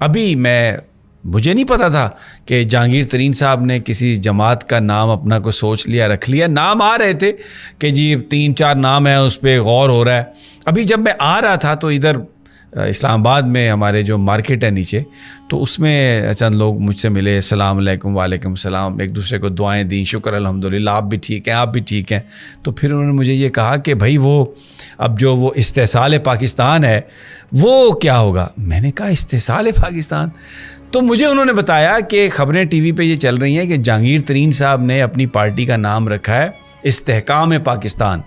ابھی مجھے نہیں پتا تھا کہ جہانگیر ترین صاحب نے کسی جماعت کا نام اپنا کو سوچ لیا، رکھ لیا. نام آ رہے تھے کہ جی 3-4 نام ہیں، اس پہ غور ہو رہا ہے. ابھی جب میں آ رہا تھا تو ادھر اسلام آباد میں ہمارے جو مارکیٹ ہے نیچے، تو اس میں چند لوگ مجھ سے ملے، السلام علیکم. وعلیکم السلام. ایک دوسرے کو دعائیں دیں، شکر الحمدللہ آپ بھی ٹھیک ہیں، آپ بھی ٹھیک ہیں. تو پھر انہوں نے مجھے یہ کہا کہ بھائی وہ اب جو وہ استحصال پاکستان ہے وہ کیا ہوگا؟ میں نے کہا استحصال پاکستان؟ تو مجھے انہوں نے بتایا کہ خبریں ٹی وی پہ یہ چل رہی ہیں کہ جہانگیر ترین صاحب نے اپنی پارٹی کا نام رکھا ہے استحکام پاکستان.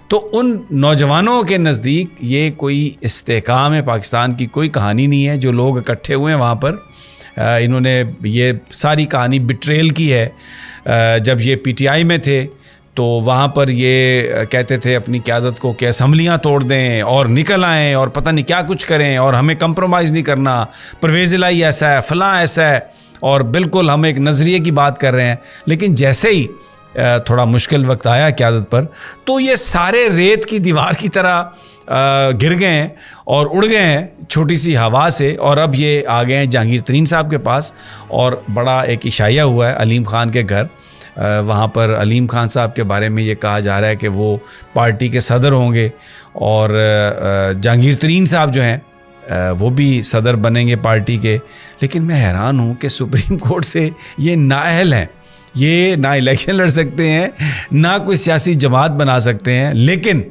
تو ان نوجوانوں کے نزدیک یہ کوئی استحکام پاکستان کی کوئی کہانی نہیں ہے. جو لوگ اکٹھے ہوئے ہیں وہاں پر، انہوں نے یہ ساری کہانی بٹریل کی ہے. جب یہ پی ٹی آئی میں تھے تو وہاں پر یہ کہتے تھے اپنی قیادت کو کہ اسمبلیاں توڑ دیں اور نکل آئیں اور پتہ نہیں کیا کچھ کریں اور ہمیں کمپرومائز نہیں کرنا، پرویز الہی ایسا ہے، فلاں ایسا ہے، اور بالکل ہم ایک نظریے کی بات کر رہے ہیں. لیکن جیسے ہی تھوڑا مشکل وقت آیا قیادت پر تو یہ سارے ریت کی دیوار کی طرح گر گئے ہیں اور اڑ گئے ہیں چھوٹی سی ہوا سے. اور اب یہ آ گئے ہیں جہانگیر ترین صاحب کے پاس، اور بڑا ایک اشاعیہ ہوا ہے علیم خان کے گھر. وہاں پر علیم خان صاحب کے بارے میں یہ کہا جا رہا ہے کہ وہ پارٹی کے صدر ہوں گے، اور جہانگیر ترین صاحب جو ہیں وہ بھی صدر بنیں گے پارٹی کے. لیکن میں حیران ہوں کہ سپریم کورٹ سے یہ نااہل ہیں، یہ نہ الیکشن لڑ سکتے ہیں، نہ کوئی سیاسی جماعت بنا سکتے ہیں، لیکن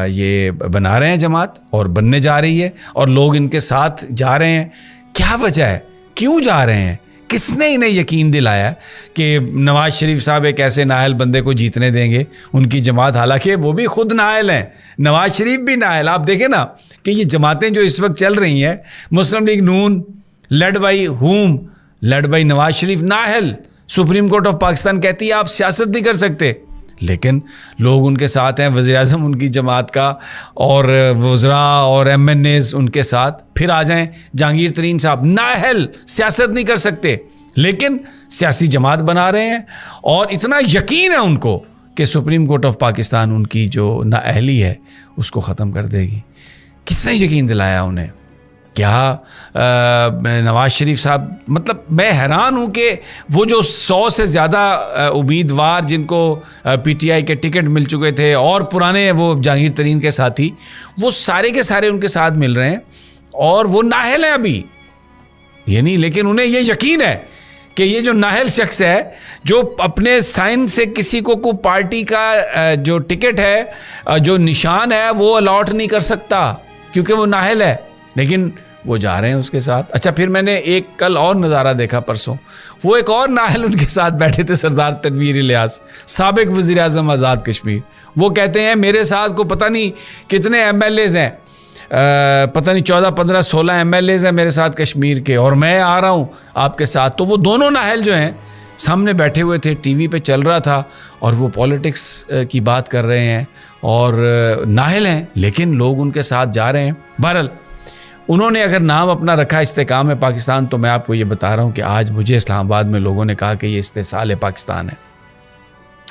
یہ بنا رہے ہیں جماعت اور بننے جا رہی ہے اور لوگ ان کے ساتھ جا رہے ہیں. کیا وجہ ہے؟ کیوں جا رہے ہیں؟ کس نے انہیں یقین دلایا کہ نواز شریف صاحب ایک ایسے نااہل بندے کو جیتنے دیں گے ان کی جماعت؟ حالانکہ وہ بھی خود نااہل ہیں، نواز شریف بھی نااہل. آپ دیکھیں نا کہ یہ جماعتیں جو اس وقت چل رہی ہیں، Muslim League N led by whom? Led by Nawaz Sharif, نااہل. سپریم کورٹ آف پاکستان کہتی ہے آپ سیاست نہیں کر سکتے، لیکن لوگ ان کے ساتھ ہیں. وزیر اعظم ان کی جماعت کا اور وزراء اور ایم این ایز ان کے ساتھ. پھر آ جائیں جہانگیر ترین صاحب، نااہل، سیاست نہیں کر سکتے، لیکن سیاسی جماعت بنا رہے ہیں. اور اتنا یقین ہے ان کو کہ سپریم کورٹ آف پاکستان ان کی جو نااہلی ہے اس کو ختم کر دے گی. کس نے یقین دلایا انہیں؟ کیا نواز شریف صاحب؟ مطلب میں حیران ہوں کہ وہ جو 100 سے زیادہ امیدوار جن کو پی ٹی آئی کے ٹکٹ مل چکے تھے اور پرانے وہ جہانگیر ترین کے ساتھی، وہ سارے کے سارے ان کے ساتھ مل رہے ہیں اور وہ نااہل ہیں ابھی. یہ نہیں، لیکن انہیں یہ یقین ہے کہ یہ جو نااہل شخص ہے جو اپنے سائن سے کسی کو پارٹی کا جو ٹکٹ ہے، جو نشان ہے، وہ الاٹ نہیں کر سکتا کیونکہ وہ نااہل ہے، لیکن وہ جا رہے ہیں اس کے ساتھ. اچھا، پھر میں نے ایک کل اور نظارہ دیکھا پرسوں، وہ ایک اور نااہل ان کے ساتھ بیٹھے تھے، سردار تنویر الیاس، سابق وزیر اعظم آزاد کشمیر. وہ کہتے ہیں میرے ساتھ کو پتہ نہیں کتنے ایم ایل ایز ہیں، پتہ نہیں 14 15 16 ایم ایل ایز ہیں میرے ساتھ کشمیر کے، اور میں آ رہا ہوں آپ کے ساتھ. تو وہ دونوں نااہل جو ہیں سامنے بیٹھے ہوئے تھے، ٹی وی پہ چل رہا تھا اور وہ پالیٹکس کی بات کر رہے ہیں اور نااہل ہیں، لیکن لوگ ان کے ساتھ جا رہے ہیں. بہرحال انہوں نے اگر نام اپنا رکھا استحکام پاکستان، تو میں آپ کو یہ بتا رہا ہوں کہ آج مجھے اسلام آباد میں لوگوں نے کہا کہ یہ استحصال پاکستان ہے.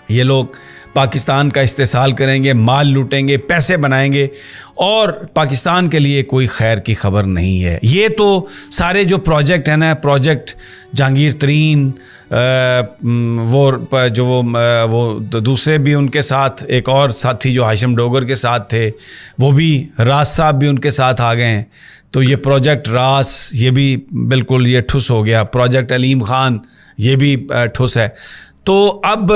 یہ لوگ پاکستان کا استحصال کریں گے، مال لوٹیں گے، پیسے بنائیں گے، اور پاکستان کے لیے کوئی خیر کی خبر نہیں ہے. یہ تو سارے جو پروجیکٹ ہیں نا، پروجیکٹ جہانگیر ترین، وہ دوسرے بھی ان کے ساتھ، ایک اور ساتھی جو ہاشم ڈوگر کے ساتھ تھے، وہ بھی راس صاحب بھی ان کے ساتھ آ گئے ہیں. تو یہ پروجیکٹ راس یہ بھی بالکل یہ ٹھس ہو گیا. پروجیکٹ علیم خان یہ بھی ٹھس ہے. تو اب